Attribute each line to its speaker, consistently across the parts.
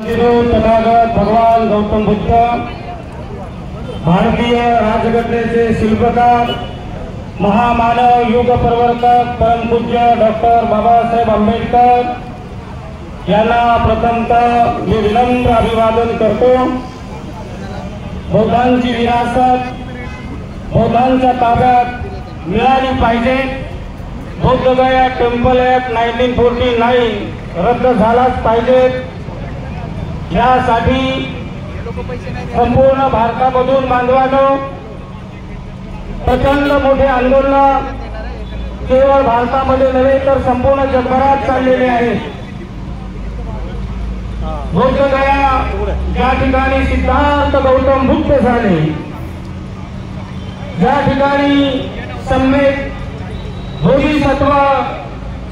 Speaker 1: जगद्गुरु तथागत भगवान गौतम बुद्ध, भारतीय राजघटनेचे शिल्पकार, महामानव युग प्रवर्तक परमपूज्य डॉक्टर बाबासाहेब आंबेडकर यांना प्रथमतः मी विनम्र अभिवादन करतो। बौद्धांची विरासत बौद्धांच्या ताब्यात मिळाली पाहिजे। बौद्धगया टेम्पल ॲक्ट 1949 रद्द झालाच पाहिजे। यासाठी संपूर्ण भारतामधून बांधवांनो प्रचंड मोठे आंदोलन केवळ भारतामध्ये नव्हे तर संपूर्ण जगभरात चाललेले आहेत। बौद्धगया ज्या ठिकाणी सिद्धार्थ गौतम बुद्ध झाले, ज्या ठिकाणी सम्यक बोधिसत्व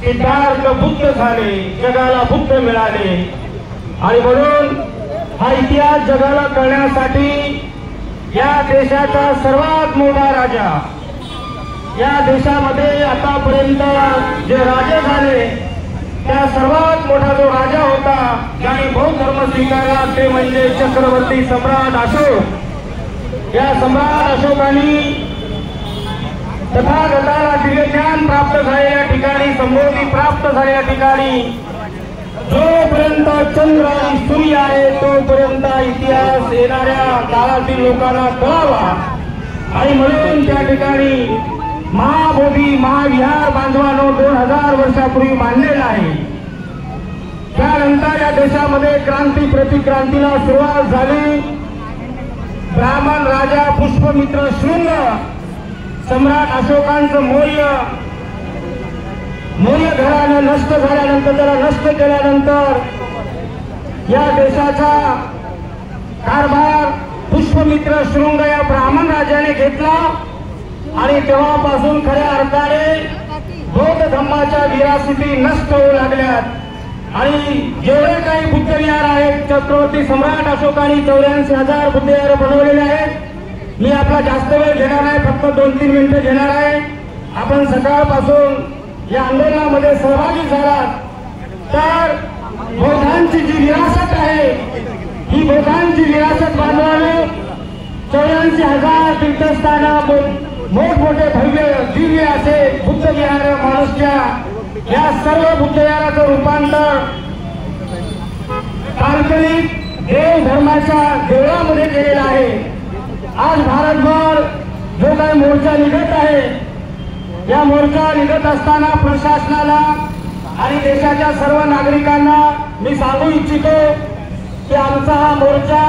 Speaker 1: सिद्धार्थ बुद्ध झाले, जगाला बुद्ध मिळाले आणि म्हणून हा इतिहास जगाला कळण्यासाठी या देशाचा सर्वात मोठा राजा, या देशामध्ये आतापर्यंत जे राजे झाले त्या सर्वात मोठा जो राजा होता ज्याने बौद्ध धर्म स्वीकारला ते म्हणजे चक्रवर्ती सम्राट अशोक। या सम्राट अशोकांनी तथागताला दिव्य ज्ञान प्राप्त झालेल्या ठिकाणी, संबोधी प्राप्त झालेल्या ठिकाणी जोपर्यंत चंद्र आणि सूर्य आहे तोपर्यंत इतिहास येणाऱ्या काळातील लोकांना कळावा आणि म्हणून त्या ठिकाणी महाबोधी महाविहार बांधवांनो 2000 वर्षापूर्वी बांधलेला आहे। त्यानंतर या देशामध्ये क्रांती प्रतिक्रांतीला सुरुवात झाली। ब्राह्मण राजा पुष्पमित्र शृंग सम्राट अशोकांचं मौर्य घराणं नष्ट झाल्यानंतर, त्याला नष्ट केल्यानंतर या देशाचा कारभार पुष्पमित्र शृंग या ब्राह्मण राजाने घेतला आणि तेव्हापासून खऱ्या अर्थाने बौद्ध धर्माच्या विरासती नष्ट होऊ लागल्यात आणि जेवढे काही बुद्धविहार आहेत चक्रवर्ती सम्राट अशोकांनी 84,000 बुद्धविहार बनवलेले आहेत। मी आपला जास्त वेळ घेणार नाही, फक्त 2-3 मिनिटं घेणार आहे। आपण सकाळपासून या आंदोलनामध्ये सहभागी झालात तर बौद्धांची जी विरासत आहे ही बौद्धांची विरासत बांधवाने 84,000 तीर्थस्थानं मोठमोठे भव्य दिव्य असे बुद्ध विहार महाराष्ट्र या सर्व बुद्धविहाराचं रूपांतर काल्पनिक देव धर्माच्या देवळामध्ये केलेलं आहे। आज भारतभर जो काही मोर्चा निघत आहे, या मोर्चा निघत असताना प्रशासनाला आणि देशाच्या सर्व नागरिकांना मी सांगू इच्छितो की आमचा हा मोर्चा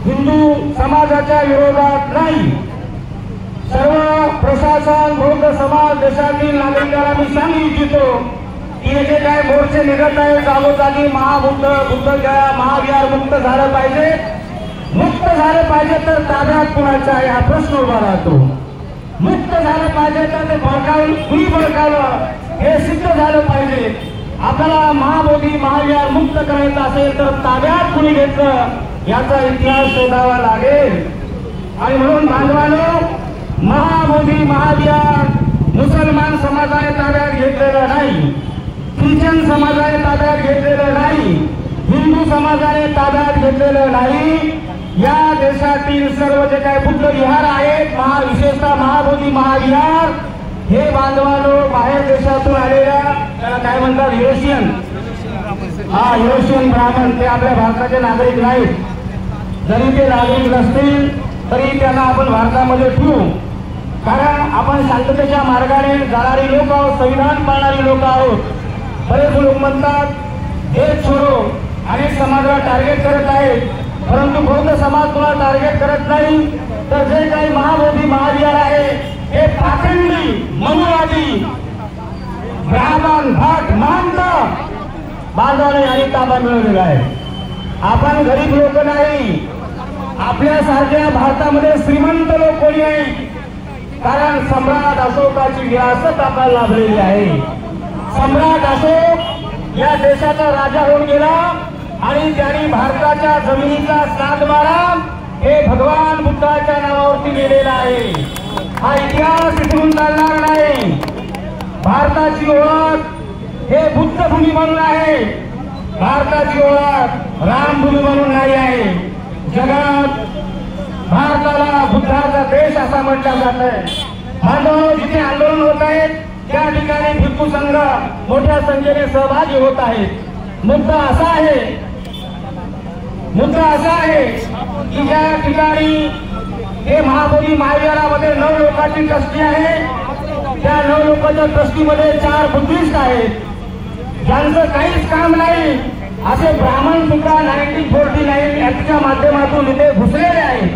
Speaker 1: हिंदू समाजाच्या विरोधात नाही। सर्व प्रशासन बौद्ध समाज देशातील नागरिकांना मी सांगू इच्छितो की हे जे काय मोर्चे निघत आहे जागोजागी महाबुद्ध बुद्धगया महाविहार मुक्त झालं पाहिजे। मुक्त झालं पाहिजे तर ताब्यात कुणाचा आहे हा प्रश्न उभा राहतो। मुक्त झालं पाहिजे तर ते कुणी भडकावलं हे सिद्ध झालं पाहिजे। आपल्याला महाबोधी महाविहार मुक्त करायचं असेल तर ताब्यात कुणी घेतलं याचा इतिहास शोधावा लागेल आणि म्हणून बांधवांनो महाबोधी महाविहार मुसलमान समाजाने ताब्यात घेतलेलं नाही, ख्रिश्चन समाजाने ताब्यात घेतलेलं नाही, हिंदू समाजाने ताब्यात घेतलेलं नाही। या देशातील सर्व जे काही बुद्ध विहार आहेत विशेषतः महाबोधी महाविहार हे बांधवांनो बाहेर देशातून आलेल्या त्याला काय म्हणतात युरोशियन ब्राह्मण ते आपल्या भारताचे नागरिक नाहीत। जरी ते नागरिक नसतील तरी त्यांना आपण भारतामध्ये ठेवू, कारण आपण शांततेच्या मार्गाने जाणारी लोक आहोत, संविधान पाळणारी लोक आहोत। बरेच लोक म्हणतात देश छोडो अनेक समाजाला टार्गेट करत आहेत, परंतु बौद्ध समाज तुला टार्गेट करत नाही। तर जे काही महाबोधी महाविहार आहे हे पाखंडी मनुवादी ब्राह्मण भट महंत बांधवाने आणि ताबा मिळवलेला आहे। आपण गरीब लोक नाही, आपल्यासारख्या भारतामध्ये श्रीमंत लोक कोणी नाही, कारण सम्राट अशोकाची विरासत आपल्याला लाभलेली आहे। सम्राट अशोक या देशाचा राजा होऊन गेला आणि त्यांनी भारताच्या जमिनीचा सातबारा हे भगवान बुद्धाच्या नावावरती लिहिलेला आहे। हा इतिहास विसरून चालणार नाही। भारताची ओळख हे बुद्धभूमी म्हणून आहे। भारताची ओळख रामभूमी म्हणून नाही आहे. जगात भारताला बुद्धाचा देश असा म्हटलं जात आहे. बांधवांनो, जिथे आंदोलन होत आहेत त्या ठिकाणी भिक्खू संघ मोठ्या संख्येने सहभागी होत आहेत. मुद्दा असा आहे की ज्या ठिकाणी हे महाबोधी महाविहारामध्ये 9 लोकांची ट्रस्टी आहे, त्या 9 लोकांच्या ट्रस्टीमध्ये 4 बुद्धिस्ट आहेत, ज्यांचं काहीच काम नाही असे ब्राह्मण सुद्धा 1949 ऍक्टच्या माध्यमातून इथे घुसलेले आहेत.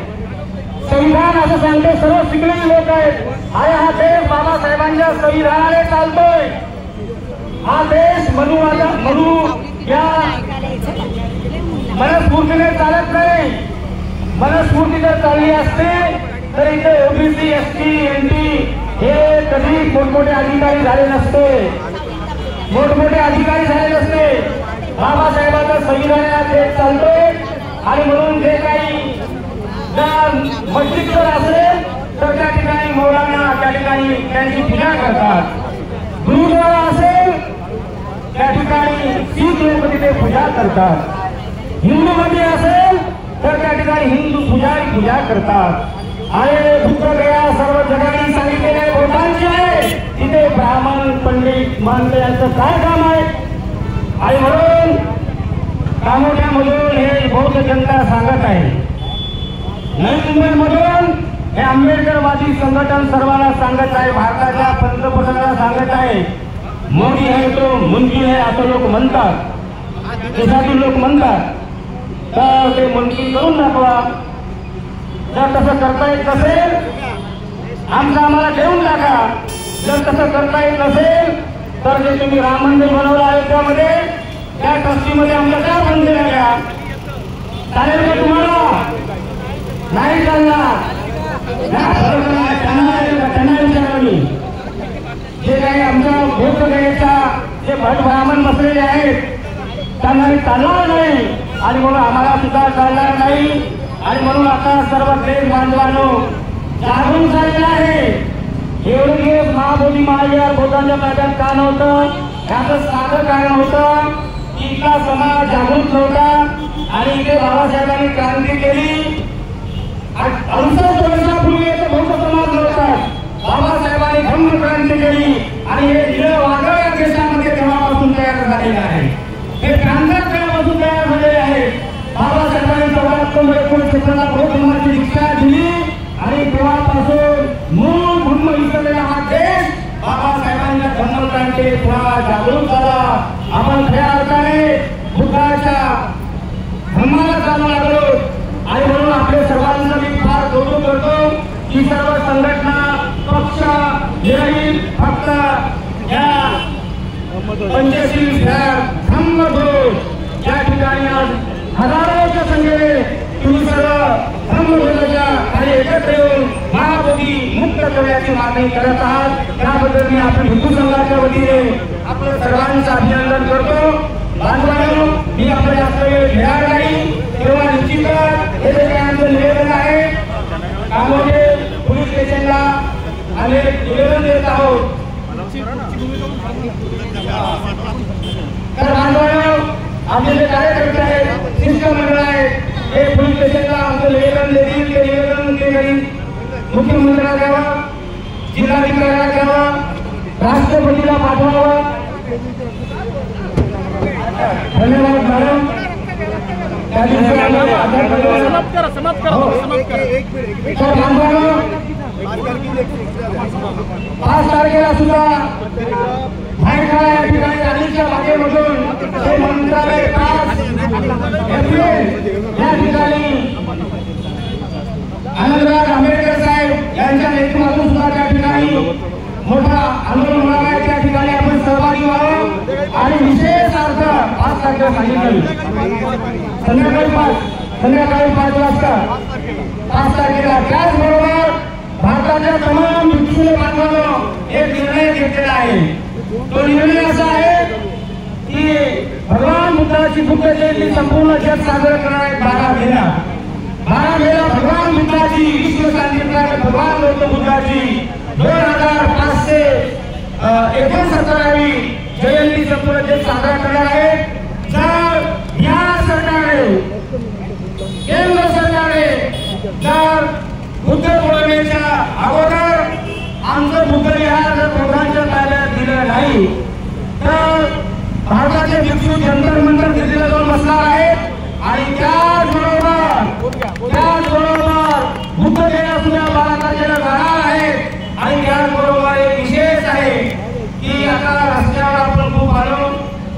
Speaker 1: संविधान असं सांगते सर्व शिकलेले लोक आहेत. अरे हा देश बाबासाहेबांच्या संविधानाने चालतोय. हा देश मनु या मनस्फूर्तीने चालत नाही. मनस्फूर्ती जर चालली असते तर इथे ओबीसी एसटी एनटी हे कधी मोठमोठे अधिकारी झाले नसते. बाबासाहेबांच्या संविधानात देश चालतोय. आणि म्हणून जे काही मस्जिद जर असेल तर त्या ठिकाणी मौलाना त्या ठिकाणी त्यांची पूजा करतात. गुरुद्वारा असेल त्या ठिकाणी शीख लोक तिथे पूजा करतात. हिंदू मध्ये असेल तर त्या ठिकाणी हिंदू पुजारी पूजा करतात. आणि बुद्धगया सर्व जगाने सांगितलेले बहुतांशी आहे तिथे ब्राह्मण पंडित महंत यांचं काय काम आहे. आणि म्हणून कामोठ्यामधून हे बौद्ध जनता सांगत आहे. नवी मुंबईमधून हे आंबेडकरवादी संघटन सर्वांना सांगत आहे. भारताच्या पंतप्रधानांना सांगत आहे मोदी आहे तो मुंगी आहे असं लोक म्हणतात, देशातील लोक म्हणतात. तर ते मुंगी करून दाखवा. जर तसं करता येत नसेल आम्हाला घेऊन टाका. जर तसं करता येत नसेल तर जे तुम्ही राम मंदिर बनवलं अयोध्यामध्ये त्या ट्रस्टीमध्ये आमच्या त्या मंदिर द्या. चालेल का तुम्हाला? नाही चालणार. त्यांना विचारलं मी जे काही आमच्या बौद्धगयेच्या जे भट ब्राह्मण बसलेले आहेत त्यांना चालणार नाही. आणि म्हणून आम्हाला सुद्धा चालणार नाही. आणि म्हणून आता सर्व देश बांधवांनो जागरूक झालेला आहे. एवढे दिवस महाबोधी महाविहार बौद्धांच्या ताब्यात का नव्हतं याचं साधं कारण होतं की इथला समाज जागृत नव्हता. आणि इथे बाबासाहेबांनी क्रांती केली. 68 वर्षापूर्वी येथे बौद्ध समाज नव्हता. बाबासाहेबांनी धम्म क्रांती केली आणि हे निळं वादळ या देशामध्ये तेव्हापासून तयार झालेलं आहे. हे क्रांतक तेव्हापासून तयार झालेले आहे. बाबासाहेबांनी 1964 ला बौद्ध धर्माची दीक्षा दिली आणि तेव्हापासून मूळ धर्म विसरलेला हा देश बाबासाहेबांच्या धम्मक्रांतीने पुन्हा जागृत झाला. आपण खऱ्या अर्थाने बुद्धाच्या धर्माला चालू लागलो. आणि म्हणून आपल्या सर्वांचं मी फार कौतुक करतो की सर्व संघटना पक्ष विरहित फक्त या पंचशील धम्मघोष या ठिकाणी आज हजारोच्या संख्येने तुम्ही सर्व धम्मघोषाच्या आणि एकत्र येऊन महाबोधी मुक्त करण्याची मागणी करत आहात. त्याबद्दल मी आपल्या हिंदू संघाच्या वतीने आपलं सर्वांचं अभिनंदन करतो. बांधवांनो, मी आपल्या जास्त वेळ घेणार नाही. तेव्हा निश्चितच हे जे काही आमचं निवेदन आहे कामोठे पोलीस स्टेशनला आम्ही निवेदन देत आहोत. तर बांधवांनो, आपले जे कार्यकर्ते आहेत शिष्टमंडळ आहेत हे पोलीस स्टेशनला आमचं निवेदन देतील. ते निवेदन ते घरी मुख्यमंत्र्यांना द्यावं, जिल्हाधिकाऱ्यांना द्यावं, राष्ट्रपतीला पाठवावं. धन्यवाद मॅडम. त्या दिवशी तर बांधवांनो 5 तारखेला सुद्धा भायखळा या ठिकाणी राणीच्या बागेमधून हे मंत्रालय 5 एप्रिल या ठिकाणी आनंदराज आंबेडकर साहेब यांच्या नेतृत्वातून सुद्धा त्या ठिकाणी मोठा आंदोलन होणार आहे. त्या ठिकाणी आपण सहभागी व्हावं. आणि विशेष अर्थ 5 तारखेला सांगितलं संध्याकाळी 5 वाजता 5 तारखेला. त्याचबरोबर भारताच्या तमाम भिक्षुनी बांधवांनो एक निर्णय घेतलेला आहे. तो निर्णय असा आहे की भगवान बुद्धाची बुद्ध जयंती संपूर्ण जग साजरं करणार आहे 12 मेला. 12 मेला भगवान बुद्धाची विश्व शांती भगवान गौतम बुद्धाची 2569वी जयंती संपूर्ण जग साजरा करणार आहे. जर या सरकारने आहे. केंद्र सरकारने जर बुद्ध पौर्णिमेच्या अगोदर आमचं बुद्ध विहार जर पोखरांच्या ताब्यात दिलं नाही तर भारताचे भिक्षू जंतर मंतर दिल्लीला जाऊन बसणार आहेत आणि त्याचबरोबर बुद्ध जयंती सुद्धा 12 तारखेला जाणार आहे. आणि त्याचबरोबर एक विशेष आहे की आता रस्त्यावर आपण खूप आलो,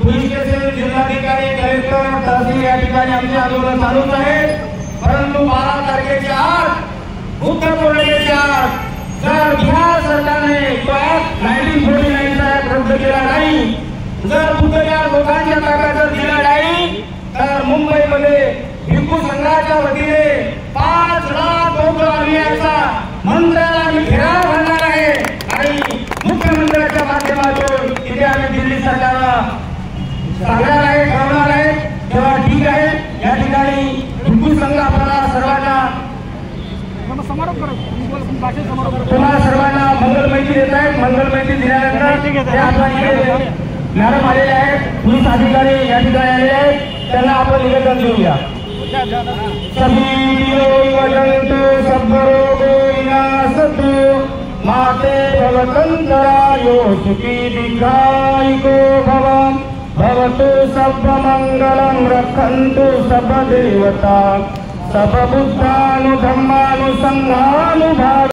Speaker 1: पोलीस स्टेशन, जिल्हाधिकारी, कलेक्टर, तहसील या ठिकाणी आमचे आंदोलन चालूच आहे. परंतु 12 तारखेच्या आत बुद्ध पौर्णिमेच्या आत जर बिहार सरकारने 1949 चा रद्द केला नाही, जर बुद्ध विहार लोकांच्या ताब्यात जर दिला नाही तर मुंबईमध्ये भिक्खू संघाच्या वतीने 5 लाख लोक आणण्याचा मंत्र्याला आम्ही घेराव घालणार आहे आणि मुख्यमंत्र्यांच्या माध्यमातून तिथे आम्ही दिल्ली सरकारला सांगणार आहे, कळवणार आहे. तेव्हा ठीक आहे, या ठिकाणी भिक्खू संघ आपल्याला सर्वांना तुम्हाला सर्वांना मंगलमैत्री देत आहेत. मंगलमैत्री दिल्यानंतर मॅडम आलेले आहेत, पोलीस अधिकारी या ठिकाणी आलेले आहेत, त्यांना आपण निवेदन देऊया. सभी वदन्तु सब्बरोगो विनाशतु माते भवतन्तरायो सुखी दीर्घायुको भवम् भवतु सर्वमङ्गलं रक्षन्तु सर्वदेवता सर्वबुद्धानुधर्मानुसंहानुभाव